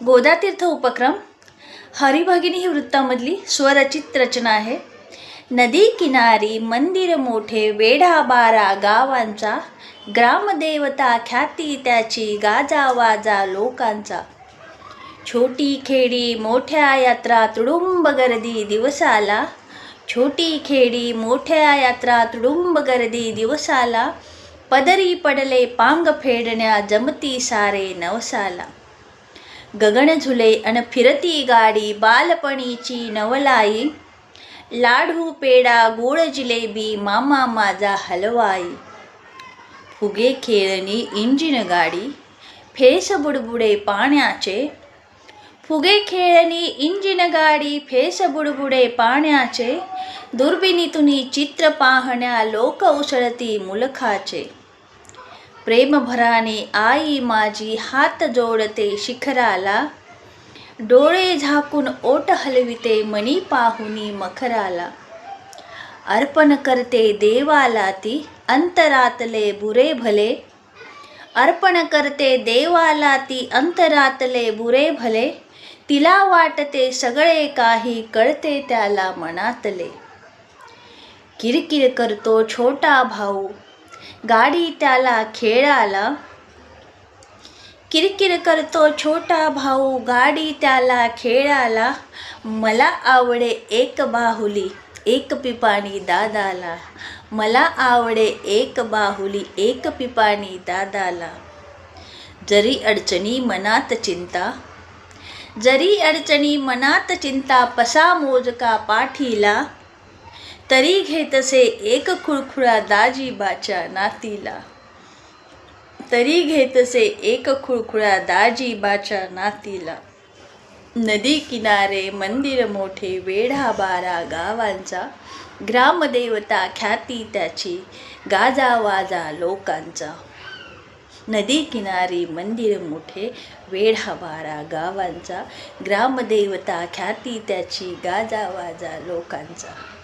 गोदातीर्थ उपक्रम हरिभगिनी ही वृत्तामधली स्वरचित रचना आहे। नदी किनारी मंदिर मोठे, वेढा बारा गावांचा, ग्रामदेवता ख्याती त्याची, गाजावाजा लोकांचा। छोटी खेडी मोठ्या यात्रा, तुडुंब गर्दी दिवसाला, छोटी खेडी मोठ्या यात्रा, तुडुंब गर्दी दिवसाला, पदरी पडले पांग फेडण्या, जमती सारे नवसाला। गगन झुले अन फिरती गाडी, बालपणीची नवलाई, लाडू पेडा गोड जिलेबी, मामा माझा हलवाई। फुगे खेळणी इंजिन गाडी, फेस बुडबुडे पाण्याचे, फुगे खेळणी इंजिन गाडी, फेस बुडबुडे पाण्याचे, दुर्बिणीतून चित्र पाहण्या, लोक उसळती मुलखाचे। प्रेमभराने आई माझी हात जोडते शिखराला, डोळे झाकून ओठ हलविते मणी पाहुनी मखराला। अर्पण करते देवाला ती अंतरातले बुरे भले, अर्पण करते देवाला ती अंतरातले बुरे भले, तिला वाटते सगळे काही, कळते त्याला मनातले। किरकिर करतो छोटा भाऊ गाडी त्याला खेळाला, किरकिर करतो छोटा भाऊ गाडी त्याला खेळाला, मला आवडे एक बाहुली एक पिपाणी दादाला, मला आवडे एक बाहुली एक पिपाणी दादाला। जरी अडचणी मनात चिंता, जरी अडचणी मनात चिंता, पसा मोजका पाठीला, तरी घेतसे एक खुळखुळा दाजीबाच्या नातीला, तरी घेतसे एक खुळखुळा दाजीबाच्या नातीला। नदी किनारे मंदिर मोठे, वेढा बारा गावांचा, ग्रामदेवता ख्याती त्याची, गाजावाजा लोकांचा। नदी किनारी मंदिर मोठे, वेढा बारा गावांचा, ग्रामदेवता ख्याती त्याची, गाजावाजा लोकांचा।